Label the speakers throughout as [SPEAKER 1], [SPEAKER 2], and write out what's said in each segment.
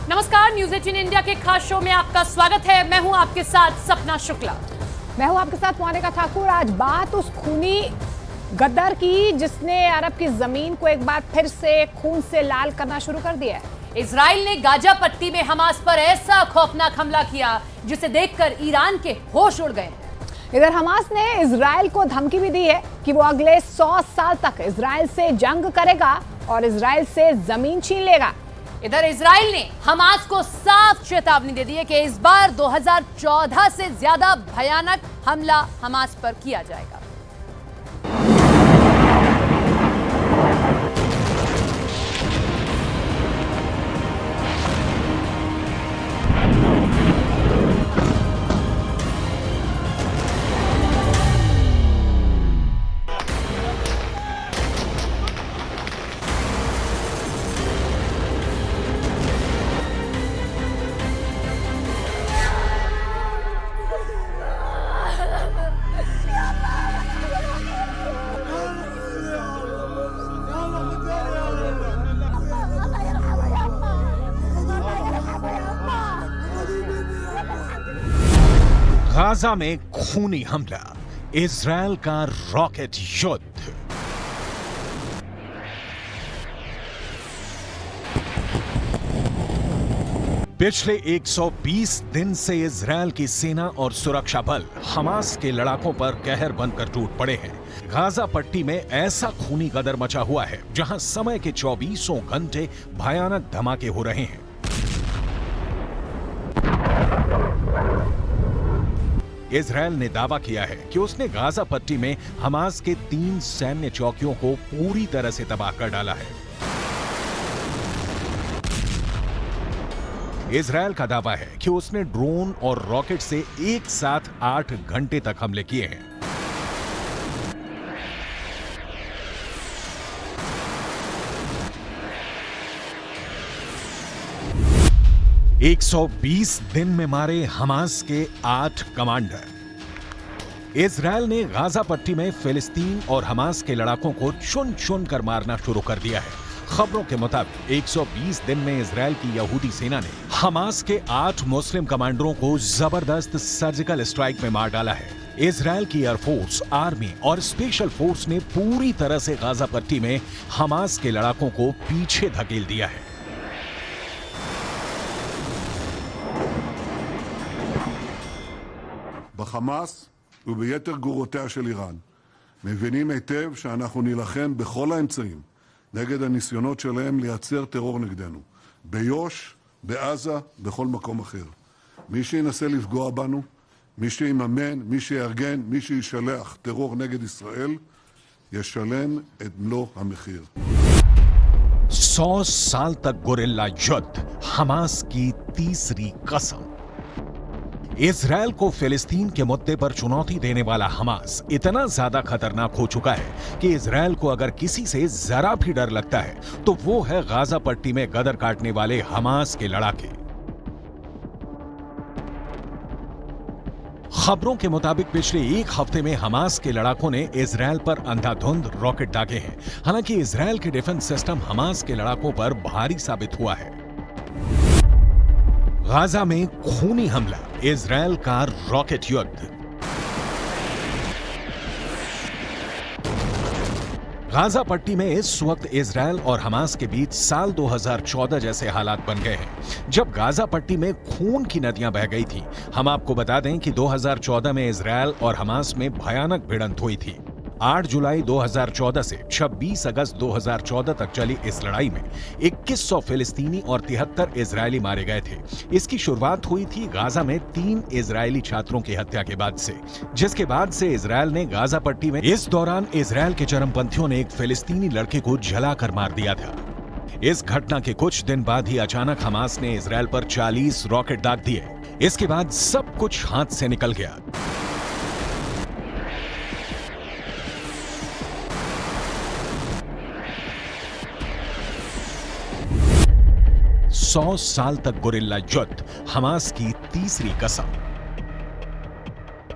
[SPEAKER 1] नमस्कार, news 18 India के खास शो में आपका स्वागत है। मैं हूं आपके साथ सपना शुक्ला।
[SPEAKER 2] मैं हूं आपके साथ मोनिका ठाकुर। आज बात उस खूनी गद्दार की जिसने अरब की जमीन को एक बार फिर से खून से लाल करना शुरू कर दिया है।
[SPEAKER 1] इजराइल ने गाजा पट्टी में हमास पर ऐसा खौफनाक हमला किया जिसे देखकर ईरान के होश उड़ गए।
[SPEAKER 2] इधर हमास ने इजराइल को धमकी भी दी है कि वो अगले 100 साल तक इजराइल से जंग करेगा और इजराइल से जमीन छीन लेगा।
[SPEAKER 1] इधर इजराइल ने हमास को साफ चेतावनी दे दी है कि इस बार 2014 से ज्यादा भयानक हमला हमास पर किया जाएगा।
[SPEAKER 3] गाजा में खूनी हमला, इजरायल का रॉकेट युद्ध। पिछले 120 दिन से इजरायल की सेना और सुरक्षा बल हमास के लड़ाकों पर कहर बनकर टूट पड़े हैं। गाजा पट्टी में ऐसा खूनी गदर मचा हुआ है जहां समय के 24 घंटे भयानक धमाके हो रहे हैं। इजरायल ने दावा किया है कि उसने गाजा पट्टी में हमास के 3 सैन्य चौकियों को पूरी तरह से तबाह कर डाला है। इजरायल का दावा है कि उसने ड्रोन और रॉकेट से एक साथ 8 घंटे तक हमले किए हैं। एक 120 दिन में मारे हमास के 8 कमांडर। इजरायल ने गाजा पट्टी में फिलिस्तीन और हमास के लड़ाकों को चुन चुन कर मारना शुरू कर दिया है। खबरों के मुताबिक 120 दिन में इजरायल की यहूदी सेना ने हमास के 8 मुस्लिम कमांडरों को जबरदस्त सर्जिकल स्ट्राइक में मार डाला है। इजरायल की एयरफोर्स, आर्मी और स्पेशल फोर्स ने पूरी तरह से गाजा पट्टी में हमास के लड़ाकों को पीछे धकेल दिया है।
[SPEAKER 4] בחמאס וביתר גרורותיה של איראן מבינים היטב שאנחנו נילחם בכל האמצעים נגד הניסיונות שלהם לייצר טרור נגדנו, ביו"ש, בעזה, בכל מקום אחר. מי שינסה לפגוע בנו, מי שיממן, מי שיארגן, מי שישלח טרור נגד ישראל, ישלם את מלוא המחיר.
[SPEAKER 3] 100 साल तक गोरिल्ला युद्ध, हमास की तीसरी कसम। इजरायल को फिलिस्तीन के मुद्दे पर चुनौती देने वाला हमास इतना ज्यादा खतरनाक हो चुका है कि इजरायल को अगर किसी से जरा भी डर लगता है तो वो है गाजा पट्टी में गदर काटने वाले हमास के लड़ाके। खबरों के मुताबिक पिछले एक हफ्ते में हमास के लड़ाकों ने इजरायल पर अंधाधुंध रॉकेट दागे हैं। हालांकि इजरायल के डिफेंस सिस्टम हमास के लड़ाकों पर भारी साबित हुआ है। गाजा में खूनी हमला, इजरायल का रॉकेट युद्ध। गाजा पट्टी में इस वक्त इजरायल और हमास के बीच साल 2014 जैसे हालात बन गए हैं, जब गाजा पट्टी में खून की नदियां बह गई थी। हम आपको बता दें कि 2014 में इजरायल और हमास में भयानक भिड़ंत हुई थी। 8 जुलाई 2014 से 26 अगस्त 2014 तक चली इस लड़ाई में 2100 फिलिस्तीनी और 73 इजरायली मारे गए थे। इसकी शुरुआत हुई थी गाजा में 3 इजरायली छात्रों की हत्या के बाद से, जिसके बाद से इजरायल ने गाजा पट्टी में इस दौरान इजरायल के चरमपंथियों ने एक फिलिस्तीनी लड़के को जलाकर मार दिया था। इस घटना के कुछ दिन बाद ही अचानक हमास ने इजरायल पर 40 रॉकेट दाग दिए। इसके बाद सब कुछ हाथ से निकल गया। 100 साल तक गोरिल्ला युद्ध, हमास की तीसरी कसम।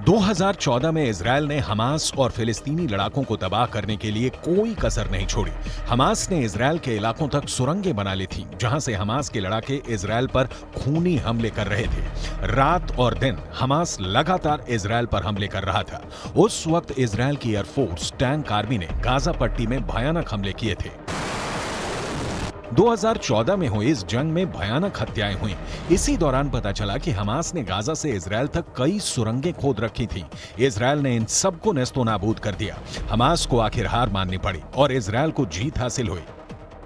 [SPEAKER 3] 2014 में इजरायल ने हमास और फिलिस्तीनी लड़ाकों को तबाह करने के लिए कोई कसर नहीं छोड़ी। हमास ने इजरायल के इलाकों तक सुरंगें बना ली थी, जहां से हमास के लड़ाके इजरायल पर खूनी हमले कर रहे थे। रात और दिन हमास लगातार इजरायल पर हमले कर रहा था। उस वक्त इजरायल की एयरफोर्स टैंक आर्मी ने गाजा पट्टी में भयानक हमले किए थे। 2014 में हुई इस जंग में भयानक हत्याएं हुई। इसी दौरान पता चला कि हमास ने गाजा से इजरायल तक कई सुरंगें खोद रखी थीं। इजरायल ने इन सबको नेस्तो नाबूद कर दिया। हमास को आखिर हार माननी पड़ी और इजरायल को जीत हासिल हुई।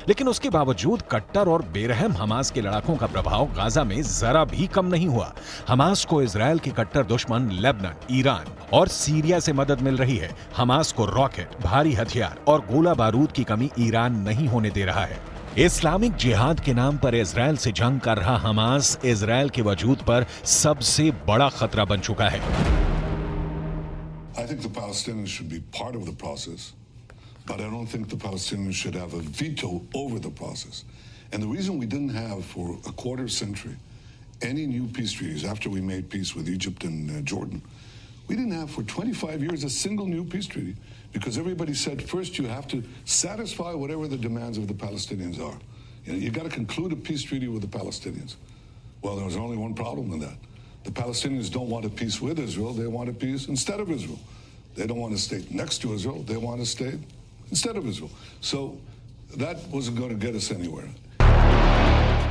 [SPEAKER 3] लेकिन उसके बावजूद कट्टर और बेरहम हमास के लड़ाकों का प्रभाव गाजा में जरा भी कम नहीं हुआ। हमास को इजरायल के कट्टर दुश्मन लेबनान, ईरान और सीरिया से मदद मिल रही है। हमास को रॉकेट, भारी हथियार और गोला बारूद की कमी ईरान नहीं होने दे रहा है। इस्लामिक जिहाद के नाम पर इजरायल से जंग कर रहा हमास इजरायल के वजूद पर सबसे बड़ा खतरा बन चुका है।
[SPEAKER 4] I think the Palestinians should be part of the process, but I don't think the Palestinians should have a veto over the process. And the reason we didn't have for a quarter century any new peace treaties after we made peace with Egypt and Jordan, we didn't have for 25 years a single new peace treaty. Because everybody said, first you have to satisfy whatever the demands of the Palestinians are. You got to conclude a peace treaty with the Palestinians. Well, there was only one problem with that. The Palestinians don't want a peace with Israel. They want a peace instead of Israel. They don't want a state next to Israel. They want a state instead of Israel. So that wasn't going to get us anywhere.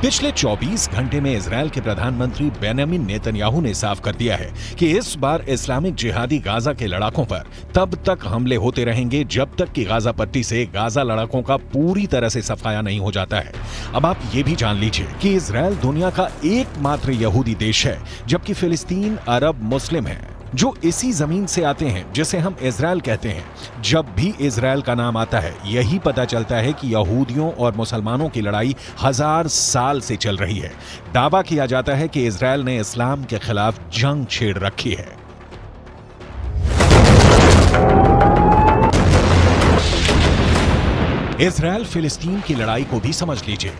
[SPEAKER 3] पिछले 24 घंटे में Israel के प्रधानमंत्री Benjamin Netanyahu ने साफ कर दिया है कि इस बार इस्लामिक जिहादी गाजा के लड़ाकों पर तब तक हमले होते रहेंगे जब तक कि गाजा पट्टी से गाजा लड़ाकों का पूरी तरह से सफाया नहीं हो जाता है। अब आप ये भी जान लीजिए कि इजरायल दुनिया का एकमात्र यहूदी देश है, जबकि फिलिस्तीन अरब मुस्लिम है जो इसी जमीन से आते हैं जिसे हम इजरायल कहते हैं। जब भी इजरायल का नाम आता है यही पता चलता है कि यहूदियों और मुसलमानों की लड़ाई 1000 साल से चल रही है। दावा किया जाता है कि इजरायल ने इस्लाम के खिलाफ जंग छेड़ रखी है। इजरायल फिलिस्तीन की लड़ाई को भी समझ लीजिए।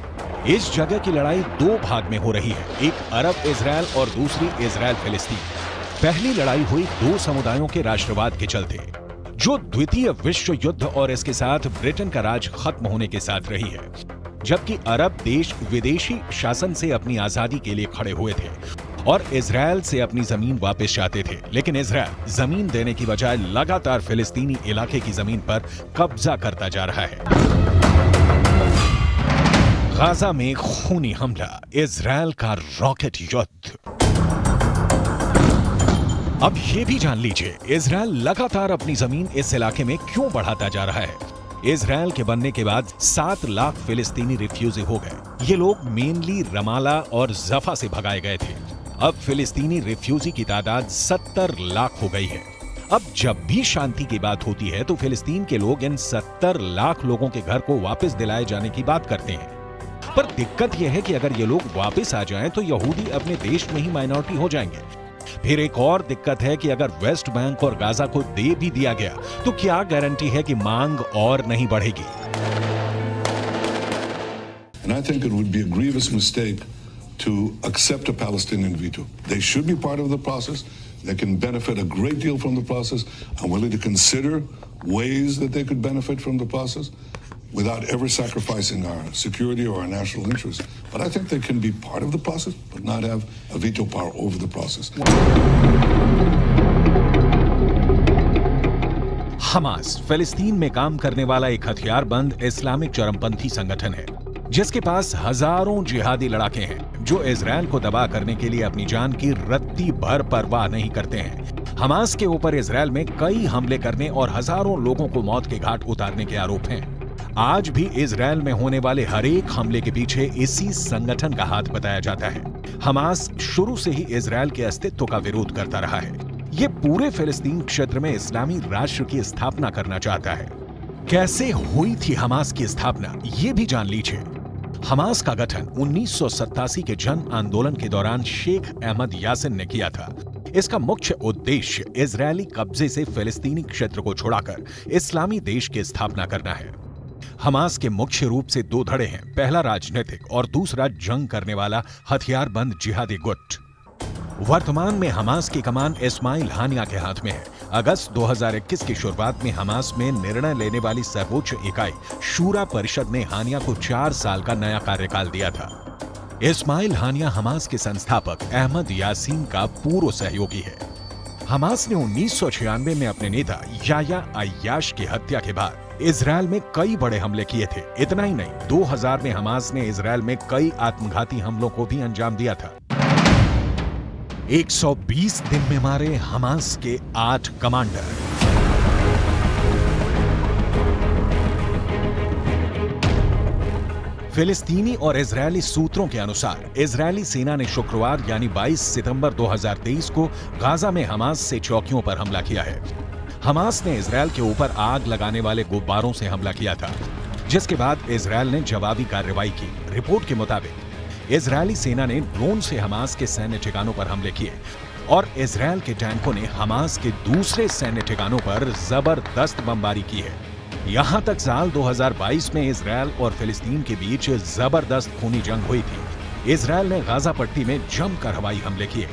[SPEAKER 3] इस जगह की लड़ाई दो भाग में हो रही है, एक अरब इजरायल और दूसरी इजरायल फिलिस्तीन। पहली लड़ाई हुई दो समुदायों के राष्ट्रवाद के चलते, जो द्वितीय विश्व युद्ध और इसके साथ ब्रिटेन का राज खत्म होने के साथ रही है, जबकि अरब देश विदेशी शासन से अपनी आजादी के लिए खड़े हुए थे और इजरायल से अपनी जमीन वापस चाहते थे। लेकिन इजरायल जमीन देने की बजाय लगातार फिलिस्तीनी इलाके की जमीन पर कब्जा करता जा रहा है। गाजा में खूनी हमला, इजरायल का रॉकेट युद्ध। अब ये भी जान लीजिए इजरायल लगातार अपनी जमीन इस इलाके में क्यों बढ़ाता जा रहा है। इजरायल के बनने के बाद 7 लाख फिलिस्तीनी रिफ्यूजी हो गए। ये लोग मेनली रमाला और जफा से भगाए गए थे। अब फिलिस्तीनी रिफ्यूजी की तादाद 70 लाख हो गई है। अब जब भी शांति की बात होती है तो फिलिस्तीन के लोग इन 70 लाख लोगों के घर को वापस दिलाए जाने की बात करते हैं। पर दिक्कत यह है कि अगर ये लोग वापस आ जाएं तो यहूदी अपने देश में ही माइनॉरिटी हो जाएंगे। फिर एक और दिक्कत है कि अगर वेस्ट बैंक और गाजा को दे भी दिया गया तो क्या गारंटी है कि मांग और नहीं बढ़ेगी।
[SPEAKER 4] And I think it would be a grievous mistake to accept a Palestinian veto. They should be part of the process. They can benefit a great deal from the process. I'm willing to consider ways that they could benefit from the process without ever sacrificing our security or our national interests. But I think they can be part of the process, but not have a veto power over the process.
[SPEAKER 3] Hamas फिलिस्तीन में काम करने वाला एक हथियारबंद Islamic चरमपंथी संगठन है, जिसके पास हजारों जिहादी लड़ाके हैं जो इजरायल को तबाह करने के लिए अपनी जान की रत्ती भर परवाह नहीं करते हैं। हमास के ऊपर इजरायल में कई हमले करने और हजारों लोगों को मौत के घाट उतारने के आरोप हैं। आज भी इजरायल में होने वाले हर एक हमले के पीछे इसी संगठन का हाथ बताया जाता है। हमास शुरू से ही इजरायल के अस्तित्व का विरोध करता रहा है। ये पूरे फिलिस्तीन क्षेत्र में इस्लामी राष्ट्र की स्थापना करना चाहता है। कैसे हुई थी हमास की स्थापना, ये भी जान लीजिए। हमास का गठन 1987 के जन आंदोलन के दौरान शेख अहमद यासिन ने किया था। इसका मुख्य उद्देश्य इजरायली कब्जे से फिलिस्तीनी क्षेत्र को छुड़ाकर इस्लामी देश की स्थापना करना है। हमास के मुख्य रूप से दो धड़े हैं, पहला राजनीतिक और दूसरा जंग करने वाला हथियारबंद जिहादी गुट। वर्तमान में हमास की कमान इस्माइल हानिया के हाथ में है। अगस्त 2021 की शुरुआत में हमास में निर्णय लेने वाली सर्वोच्च इकाई शूरा परिषद ने हानिया को 4 साल का नया कार्यकाल दिया था। इस्माइल हानिया हमास के संस्थापक अहमद यासीन का पूर्व सहयोगी है। हमास ने 1996 में अपने नेता याह्या अय्याश की हत्या के बाद इजरायल में कई बड़े हमले किए थे। इतना ही नहीं, 2000 में हमास ने इजरायल में कई आत्मघाती हमलों को भी अंजाम दिया था। 120 दिन में मारे हमास के 8 कमांडर। फिलिस्तीनी और इजरायली सूत्रों के अनुसार इजरायली सेना ने शुक्रवार यानी 22 सितंबर 2023 को गाजा में हमास से चौकियों पर हमला किया है। हमास ने इजरायल के ऊपर आग लगाने वाले गुब्बारों से हमला किया था, जिसके बाद इजरायल ने जवाबी कार्रवाई की। रिपोर्ट के मुताबिक इजरायली सेना ने ड्रोन से हमास के सैन्य ठिकानों पर हमले किए और इजरायल के टैंकों ने हमास के दूसरे सैन्य ठिकानों पर जबरदस्त बमबारी की है। यहां तक साल 2022 में इजरायल और फिलिस्तीन के बीच जबरदस्त खूनी जंग हुई थी। इजरायल ने गाजा पट्टी में जमकर हवाई हमले किए।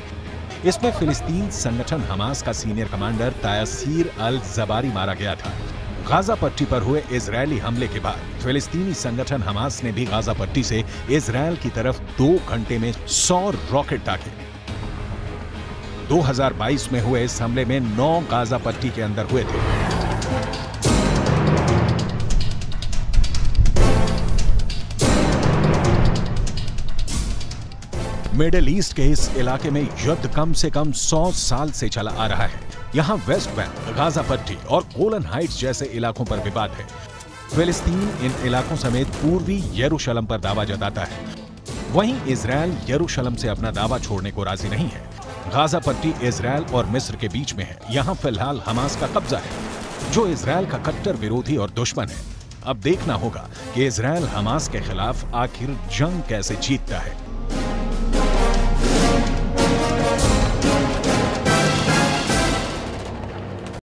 [SPEAKER 3] इसमें फिलिस्तीन संगठन हमास का सीनियर कमांडर तायसीर अल जबारी मारा गया था। गाजा पट्टी पर हुए इजरायली हमले के बाद फिलिस्तीनी संगठन हमास ने भी गाजा पट्टी से इजरायल की तरफ 2 घंटे में 100 रॉकेट दागे। 2022 में हुए इस हमले में 9 गाजा पट्टी के अंदर हुए थे। मिडिल ईस्ट के इस इलाके में युद्ध कम से कम 100 साल से चला आ रहा है। यहाँ वेस्ट बैंक, गाजा पट्टी और गोलन हाइट्स जैसे इलाकों पर विवाद है। फिलिस्तीन इन इलाकों समेत पूर्वी यरूशलेम पर दावा जताता है। वहीं इजरायल यरूशलेम से अपना दावा छोड़ने को राजी नहीं है। गाजा पट्टी इजरायल और मिस्र के बीच में है। यहाँ फिलहाल हमास का कब्जा है, जो इजरायल का कट्टर विरोधी और दुश्मन है। अब देखना होगा कि इजरायल हमास के खिलाफ आखिर जंग कैसे जीतता है।